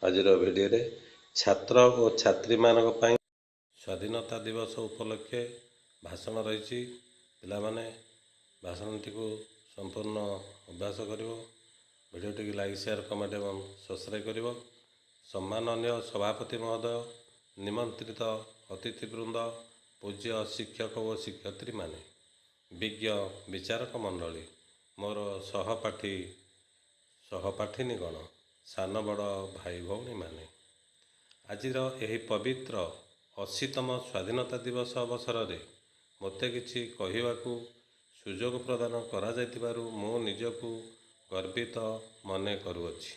ଆଜିର ଭିଡ଼ିଓରେ ଛାତ୍ର ଓ ଛାତ୍ରୀମାନଙ୍କ ପାଇଁ ସ୍ୱାଧୀନତା ଦିବସ ଉପଲକ୍ଷେ ଭାଷଣ ରହିଛି। ପିଲାମାନେ ଭାଷଣଟିକୁ ସମ୍ପୂର୍ଣ୍ଣ ଅଭ୍ୟାସ କରିବ। ଭିଡ଼ିଓଟିକୁ ଲାଇକ୍, ସେୟାର, କମେଣ୍ଟ ଏବଂ ସବସ୍କ୍ରାଇବ୍ କରିବ। ସମ୍ମାନନୀୟ ସଭାପତି ମହୋଦୟ, ନିମନ୍ତ୍ରିତ ଅତିଥିବୃନ୍ଦ, ପୂଜ୍ୟ ଶିକ୍ଷକ ଓ ଶିକ୍ଷୟିତ୍ରୀମାନେ, ବିଜ୍ଞ ବିଚାରକ ମଣ୍ଡଳୀ, ମୋର ସହପାଠିନୀଗଣ, ସାନ ବଡ଼ ଭାଇ ଭଉଣୀମାନେ, ଆଜିର ଏହି ପବିତ୍ର 80ତମ ସ୍ୱାଧୀନତା ଦିବସ ଅବସରରେ ମୋତେ କିଛି କହିବାକୁ ସୁଯୋଗ ପ୍ରଦାନ କରାଯାଇଥିବାରୁ ମୁଁ ନିଜକୁ ଗର୍ବିତ ମନେ କରୁଅଛି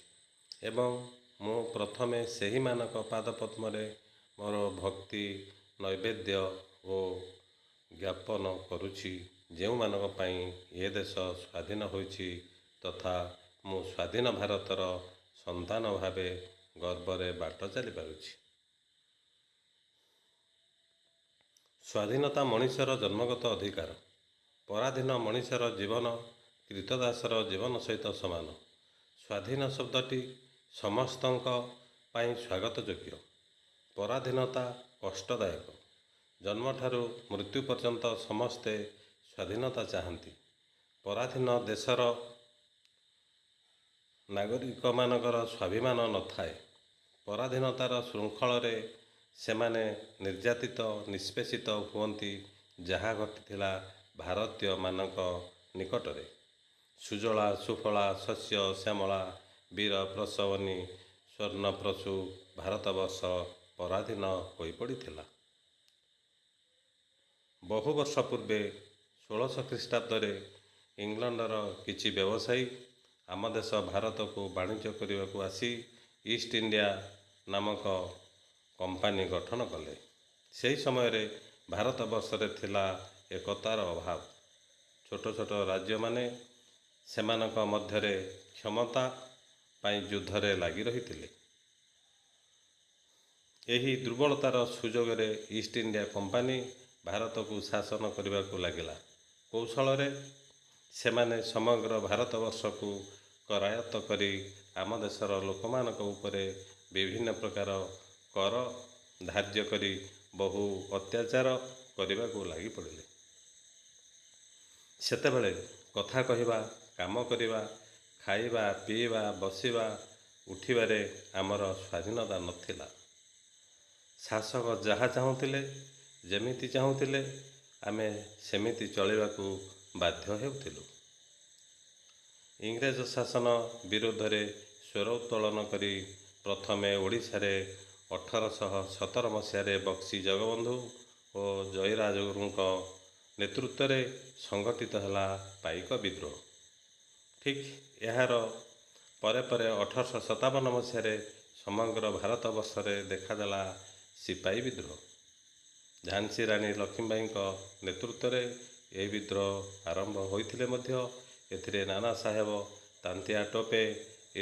ଏବଂ ମୁଁ ପ୍ରଥମେ ସେହିମାନଙ୍କ ପାଦପଦ୍ମରେ ମୋର ଭକ୍ତି ନୈବେଦ୍ୟ ଓ ଜ୍ଞାପନ କରୁଛି ଯେଉଁମାନଙ୍କ ପାଇଁ ଏ ଦେଶ ସ୍ୱାଧୀନ ହୋଇଛି ତଥା ମୁଁ ସ୍ୱାଧୀନ ଭାରତର ସନ୍ତାନ ଭାବେ ଗର୍ବରେ ବାଟ ଚାଲିପାରୁଛି। ସ୍ୱାଧୀନତା ମଣିଷର ଜନ୍ମଗତ ଅଧିକାର। ପରାଧୀନ ମଣିଷର ଜୀବନ କ୍ରୀତଦାସର ଜୀବନ ସହିତ ସମାନ। ସ୍ୱାଧୀନ ଶବ୍ଦଟି ସମସ୍ତଙ୍କ ପାଇଁ ସ୍ୱାଗତଯୋଗ୍ୟ। ପରାଧୀନତା କଷ୍ଟଦାୟକ। ଜନ୍ମଠାରୁ ମୃତ୍ୟୁ ପର୍ଯ୍ୟନ୍ତ ସମସ୍ତେ ସ୍ୱାଧୀନତା ଚାହାନ୍ତି। ପରାଧୀନ ଦେଶର ନାଗରିକମାନଙ୍କର ସ୍ୱାଭିମାନ ନଥାଏ। ପରାଧୀନତାର ଶୃଙ୍ଖଳରେ ସେମାନେ ନିର୍ଯାତିତ, ନିଷ୍ପେଷିତ ହୁଅନ୍ତି, ଯାହା ଘଟିଥିଲା ଭାରତୀୟମାନଙ୍କ ନିକଟରେ। ସୁଜଳା ସୁଫଳା ଶସ୍ୟ ଶ୍ୟାମଳା ବୀର ପ୍ରସବନୀ ସ୍ୱର୍ଣ୍ଣପ୍ରସୂ ଭାରତବର୍ଷ ପରାଧୀନ ହୋଇପଡ଼ିଥିଲା। ବହୁ ବର୍ଷ ପୂର୍ବେ 1600 ଖ୍ରୀଷ୍ଟାବ୍ଦରେ ଇଂଲଣ୍ଡର କିଛି ବ୍ୟବସାୟୀ ଆମ ଦେଶ ଭାରତକୁ ବାଣିଜ୍ୟ କରିବାକୁ ଆସି ଇଷ୍ଟ ଇଣ୍ଡିଆ ନାମକ କମ୍ପାନୀ ଗଠନ କଲେ। ସେହି ସମୟରେ ଭାରତବର୍ଷରେ ଥିଲା ଏକତାର ଅଭାବ। ଛୋଟ ଛୋଟ ରାଜ୍ୟମାନେ ସେମାନଙ୍କ ମଧ୍ୟରେ କ୍ଷମତା ପାଇଁ ଯୁଦ୍ଧରେ ଲାଗି ରହିଥିଲେ। ଏହି ଦୁର୍ବଳତାର ସୁଯୋଗରେ ଇଷ୍ଟ ଇଣ୍ଡିଆ କମ୍ପାନୀ ଭାରତକୁ ଶାସନ କରିବାକୁ ଲାଗିଲା। କୌଶଳରେ ସେମାନେ ସମଗ୍ର ଭାରତବର୍ଷକୁ କରାୟତ୍ତ କରି ଆମ ଦେଶର ଲୋକମାନଙ୍କ ଉପରେ ବିଭିନ୍ନ ପ୍ରକାର କର ଧାର୍ଯ୍ୟ କରି ବହୁ ଅତ୍ୟାଚାର କରିବାକୁ ଲାଗି ପଡ଼ିଲେ। ସେତେବେଳେ କଥା କହିବା, କାମ କରିବା, ଖାଇବା, ପିଇବା, ବସିବା, ଉଠିବାରେ ଆମର ସ୍ୱାଧୀନତା ନଥିଲା। ଶାସକ ଯାହା ଚାହୁଁଥିଲେ, ଯେମିତି ଚାହୁଁଥିଲେ, ଆମେ ସେମିତି ଚଳିବାକୁ ବାଧ୍ୟ ହେଉଥିଲୁ। ଇଂରେଜ ଶାସନ ବିରୁଦ୍ଧରେ ସ୍ୱର ଉତ୍ତୋଳନ କରି ପ୍ରଥମେ ଓଡ଼ିଶାରେ 1817 ମସିହାରେ ବକ୍ସି ଜଗବନ୍ଧୁ ଓ ଜୟୀରାଜଗୁରୁଙ୍କ ନେତୃତ୍ୱରେ ସଂଗଠିତ ହେଲା ପାଇକ ବିଦ୍ରୋହ। ଠିକ୍ ଏହାର ପରେ ପରେ 1857 ମସିହାରେ ସମଗ୍ର ଭାରତବର୍ଷରେ ଦେଖାଦେଲା ସିପାହୀ ବିଦ୍ରୋହ। ଝାନ୍ସୀ ରାଣୀ ଲକ୍ଷ୍ମୀବାଈଙ୍କ ନେତୃତ୍ୱରେ ଏହି ବିଦ୍ରୋହ ଆରମ୍ଭ ହୋଇଥିଲେ ମଧ୍ୟ ଏଥିରେ ନାନା ସାହେବ, ତାନ୍ତିଆ ଟୋପେ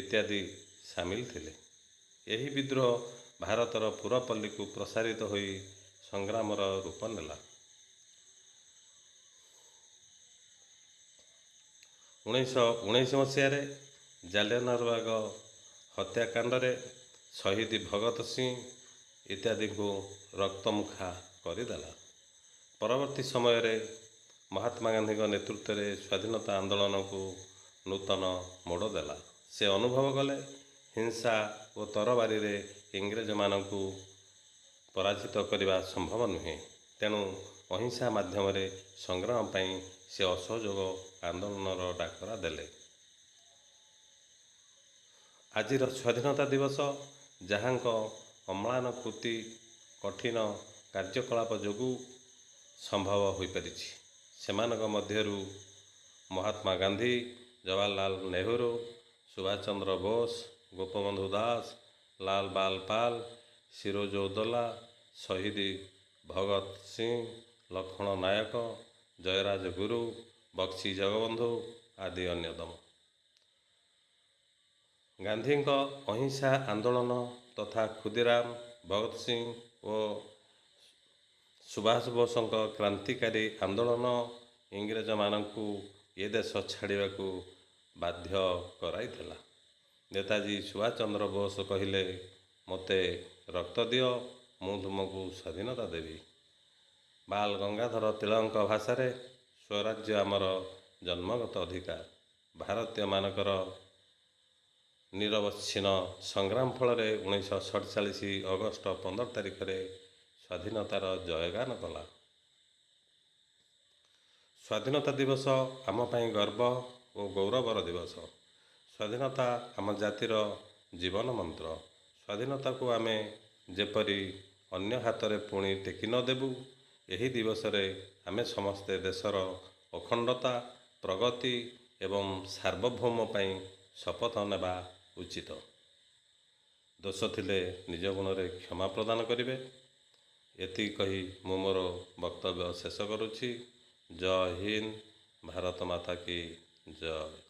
ଇତ୍ୟାଦି ସାମିଲ ଥିଲେ। ଏହି ବିଦ୍ରୋହ ଭାରତର ପୁରପଲ୍ଲୀକୁ ପ୍ରସାରିତ ହୋଇ ସଂଗ୍ରାମର ରୂପ ନେଲା। 1919 ମସିହାରେ ଜାଲିଆନାୱାଲାବାଗ ହତ୍ୟାକାଣ୍ଡରେ ଶହୀଦ ଭଗତ ସିଂ ଇତ୍ୟାଦିଙ୍କୁ ରକ୍ତମୁଖା କରିଦେଲା। ପରବର୍ତ୍ତୀ ସମୟରେ ମହାତ୍ମା ଗାନ୍ଧୀଙ୍କ ନେତୃତ୍ୱରେ ସ୍ୱାଧୀନତା ଆନ୍ଦୋଳନକୁ ନୂତନ ମୋଡ଼ ଦେଲା। ସେ ଅନୁଭବ କଲେ ହିଂସା ଓ ତରବାରୀରେ ଇଂରେଜମାନଙ୍କୁ ପରାଜିତ କରିବା ସମ୍ଭବ ନୁହେଁ। ତେଣୁ ଅହିଂସା ମାଧ୍ୟମରେ ସଂଗ୍ରାମ ପାଇଁ ସେ ଅସହଯୋଗ ଆନ୍ଦୋଳନର ଡାକରା ଦେଲେ। ଆଜିର ସ୍ୱାଧୀନତା ଦିବସ ଯାହାଙ୍କ ଅମ୍ଳାନ କୃତି, କଠିନ କାର୍ଯ୍ୟକଳାପ ଯୋଗୁଁ ସମ୍ଭବ ହୋଇପାରିଛି। ସେମାନଙ୍କ ମଧ୍ୟରୁ ମହାତ୍ମା ଗାନ୍ଧୀ, ଜବାହରଲାଲ ନେହେରୁ, ସୁଭାଷ ଚନ୍ଦ୍ର ବୋଷ, ଗୋପବନ୍ଧୁ ଦାସ, ଲାଲ ବାଲ ପାଲ, ସିରାଜଉଦ୍ଦୌଲା, ଶହୀଦ ଭଗତ ସିଂ, ଲକ୍ଷ୍ମଣ ନାୟକ, ଜୟୀରାଜଗୁରୁ, ବକ୍ସି ଜଗବନ୍ଧୁ ଆଦି ଅନ୍ୟତମ। ଗାନ୍ଧୀଙ୍କ ଅହିଂସା ଆନ୍ଦୋଳନ ତଥା କ୍ଷୁଦିରାମ, ଭଗତ ସିଂ ଓ ସୁଭାଷ ବୋଷଙ୍କ କ୍ରାନ୍ତିକାରୀ ଆନ୍ଦୋଳନ ଇଂରେଜମାନଙ୍କୁ ଏ ଦେଶ ଛାଡ଼ିବାକୁ ବାଧ୍ୟ କରାଇଥିଲା। ନେତାଜୀ ସୁଭାଷ ଚନ୍ଦ୍ର ବୋଷ କହିଲେ, ମୋତେ ରକ୍ତ ଦିଅ, ମୁଁ ତୁମକୁ ସ୍ୱାଧୀନତା ଦେବି। ବାଲ ଗଙ୍ଗାଧର ତିଳକଙ୍କ ଭାଷାରେ, ସ୍ୱରାଜ୍ୟ ଆମର ଜନ୍ମଗତ ଅଧିକାର। ଭାରତୀୟମାନଙ୍କର ନିରବଚ୍ଛିନ୍ନ ସଂଗ୍ରାମ ଫଳରେ 1947 ଅଗଷ୍ଟ 15 ତାରିଖରେ ସ୍ୱାଧୀନତାର ଜୟଗାନ କଲା। ସ୍ୱାଧୀନତା ଦିବସ ଆମ ପାଇଁ ଗର୍ବ ଓ ଗୌରବର ଦିବସ। ସ୍ୱାଧୀନତା ଆମ ଜାତିର ଜୀବନ ମନ୍ତ୍ର। ସ୍ୱାଧୀନତାକୁ ଆମେ ଯେପରି ଅନ୍ୟ ହାତରେ ପୁଣି ଟେକି ନ ଦେବୁ, ଏହି ଦିବସରେ ଆମେ ସମସ୍ତେ ଦେଶର ଅଖଣ୍ଡତା, ପ୍ରଗତି ଏବଂ ସାର୍ବଭୌମ ପାଇଁ ଶପଥ ନେବା ଉଚିତ। ଦୋଷ ଥିଲେ ନିଜ ଗୁଣରେ କ୍ଷମା ପ୍ରଦାନ କରିବେ। ଏତିକି କହି ମୁଁ ମୋର ବକ୍ତବ୍ୟ ଶେଷ କରୁଛି। ଜୟ ହିନ୍ଦ, ଭାରତ ମାତା କି ଜୟ।